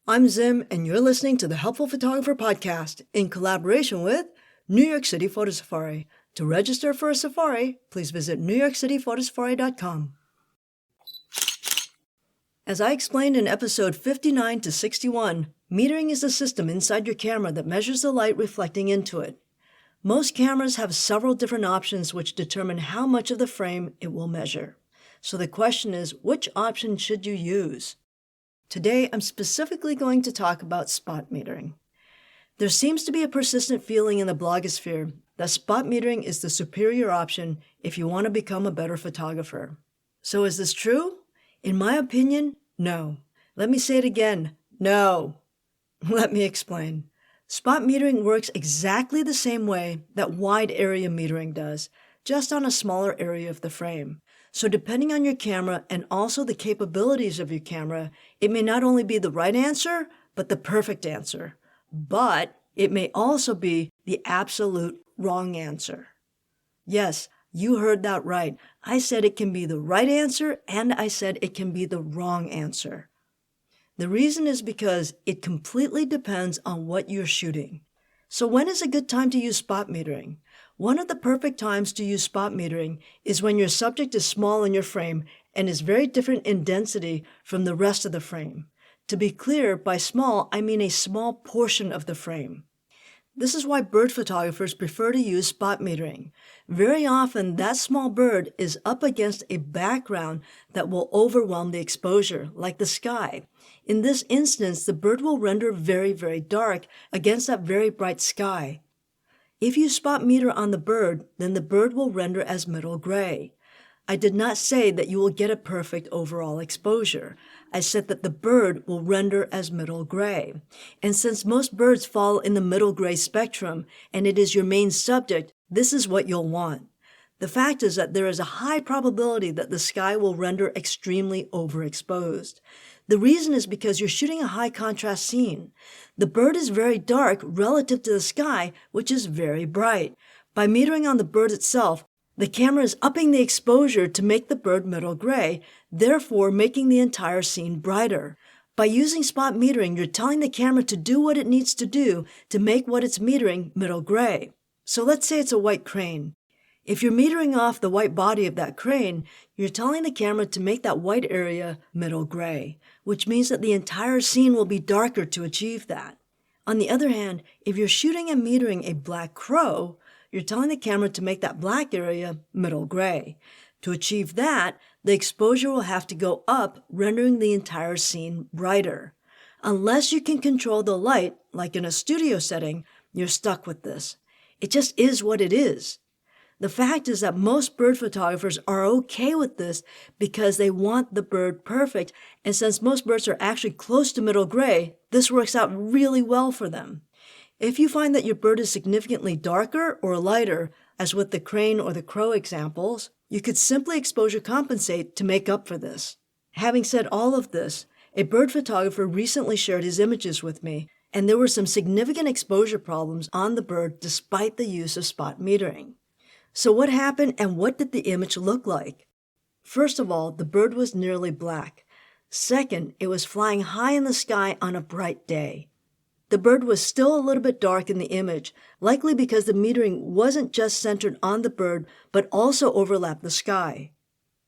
I'm Zim, and you're listening to the Helpful Photographer Podcast in collaboration with New York City Photo Safari. To register for a safari, please visit newyorkcityphotosafari.com. As I explained in episode 59 to 61, metering is a system inside your camera that measures the light reflecting into it. Most cameras have several different options which determine how much of the frame it will measure. So the question is, which option should you use? Today, I'm specifically going to talk about spot metering. There seems to be a persistent feeling in the blogosphere that spot metering is the superior option if you want to become a better photographer. So is this true? In my opinion, no. Let me say it again, no. Let me explain. Spot metering works exactly the same way that wide area metering does, just on a smaller area of the frame. So depending on your camera and also the capabilities of your camera, it may not only be the right answer, but the perfect answer. But it may also be the absolute wrong answer. Yes, you heard that right. I said it can be the right answer, and I said it can be the wrong answer. The reason is because it completely depends on what you're shooting. So when is a good time to use spot metering? One of the perfect times to use spot metering is when your subject is small in your frame and is very different in density from the rest of the frame. To be clear, by small, I mean a small portion of the frame. This is why bird photographers prefer to use spot metering. Very often, that small bird is up against a background that will overwhelm the exposure, like the sky. In this instance, the bird will render very, very dark against that very bright sky. If you spot meter on the bird, then the bird will render as middle gray. I did not say that you will get a perfect overall exposure. I said that the bird will render as middle gray. And since most birds fall in the middle gray spectrum, and it is your main subject, this is what you'll want. The fact is that there is a high probability that the sky will render extremely overexposed. The reason is because you're shooting a high contrast scene. The bird is very dark relative to the sky, which is very bright. By metering on the bird itself, the camera is upping the exposure to make the bird middle gray, therefore making the entire scene brighter. By using spot metering, you're telling the camera to do what it needs to do to make what it's metering middle gray. So let's say it's a white crane. If you're metering off the white body of that crane, you're telling the camera to make that white area middle gray, which means that the entire scene will be darker to achieve that. On the other hand, if you're shooting and metering a black crow, you're telling the camera to make that black area middle gray. To achieve that, the exposure will have to go up, rendering the entire scene brighter. Unless you can control the light, like in a studio setting, you're stuck with this. It just is what it is. The fact is that most bird photographers are okay with this because they want the bird perfect, and since most birds are actually close to middle gray, this works out really well for them. If you find that your bird is significantly darker or lighter, as with the crane or the crow examples, you could simply exposure compensate to make up for this. Having said all of this, a bird photographer recently shared his images with me, and there were some significant exposure problems on the bird despite the use of spot metering. So what happened and what did the image look like? First of all, the bird was nearly black. Second, it was flying high in the sky on a bright day. The bird was still a little bit dark in the image, likely because the metering wasn't just centered on the bird, but also overlapped the sky.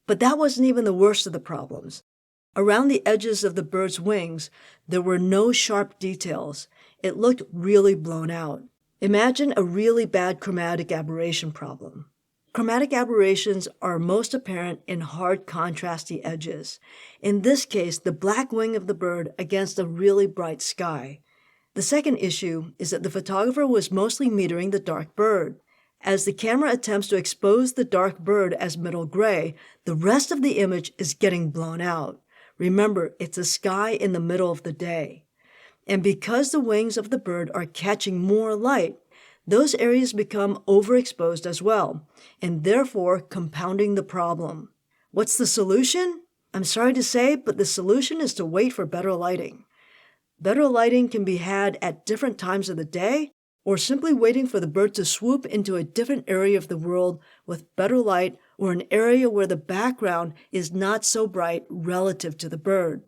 But that wasn't even the worst of the problems. Around the edges of the bird's wings, there were no sharp details. It looked really blown out. Imagine a really bad chromatic aberration problem. Chromatic aberrations are most apparent in hard contrasty edges. In this case, the black wing of the bird against a really bright sky. The second issue is that the photographer was mostly metering the dark bird. As the camera attempts to expose the dark bird as middle gray, the rest of the image is getting blown out. Remember, it's a sky in the middle of the day. And because the wings of the bird are catching more light, those areas become overexposed as well, and therefore compounding the problem. What's the solution? I'm sorry to say, but the solution is to wait for better lighting. Better lighting can be had at different times of the day, or simply waiting for the bird to swoop into a different area of the world with better light or an area where the background is not so bright relative to the bird.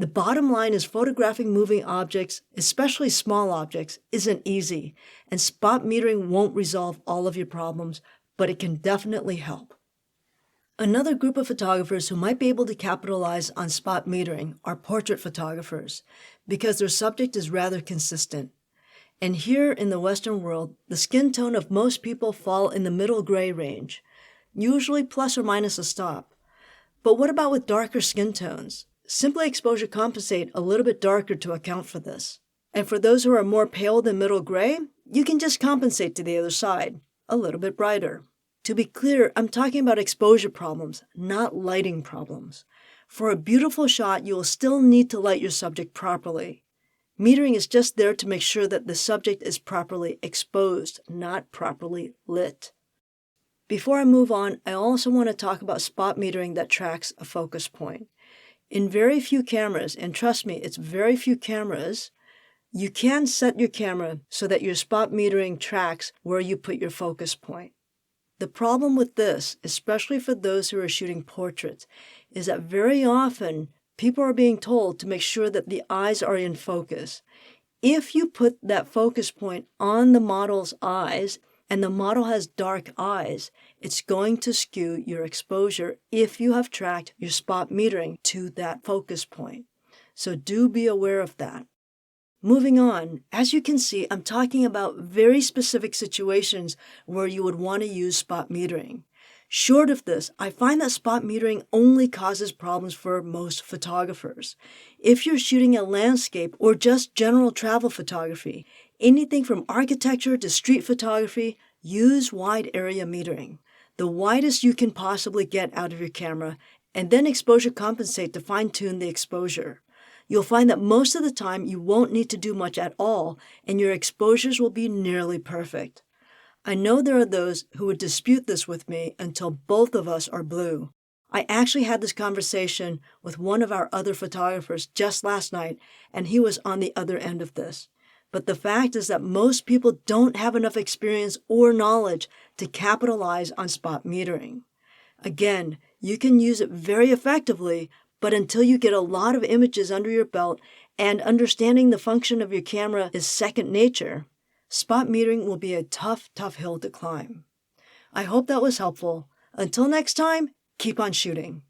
The bottom line is photographing moving objects, especially small objects, isn't easy, and spot metering won't resolve all of your problems, but it can definitely help. Another group of photographers who might be able to capitalize on spot metering are portrait photographers, because their subject is rather consistent. And here in the Western world, the skin tone of most people fall in the middle gray range, usually plus or minus a stop. But what about with darker skin tones? Simply exposure compensate a little bit darker to account for this. And for those who are more pale than middle gray, you can just compensate to the other side, a little bit brighter. To be clear, I'm talking about exposure problems, not lighting problems. For a beautiful shot, you will still need to light your subject properly. Metering is just there to make sure that the subject is properly exposed, not properly lit. Before I move on, I also want to talk about spot metering that tracks a focus point. In very few cameras, and trust me, it's very few cameras, you can set your camera so that your spot metering tracks where you put your focus point. The problem with this, especially for those who are shooting portraits, is that very often people are being told to make sure that the eyes are in focus. If you put that focus point on the model's eyes, and the model has dark eyes, it's going to skew your exposure if you have tracked your spot metering to that focus point. So do be aware of that. Moving on, as you can see, I'm talking about very specific situations where you would want to use spot metering. Short of this, I find that spot metering only causes problems for most photographers. If you're shooting a landscape or just general travel photography, anything from architecture to street photography, use wide area metering, the widest you can possibly get out of your camera, and then exposure compensate to fine-tune the exposure. You'll find that most of the time you won't need to do much at all, and your exposures will be nearly perfect. I know there are those who would dispute this with me until both of us are blue. I actually had this conversation with one of our other photographers just last night, and he was on the other end of this. But the fact is that most people don't have enough experience or knowledge to capitalize on spot metering. Again, you can use it very effectively, but until you get a lot of images under your belt and understanding the function of your camera is second nature, spot metering will be a tough hill to climb. I hope that was helpful. Until next time, keep on shooting.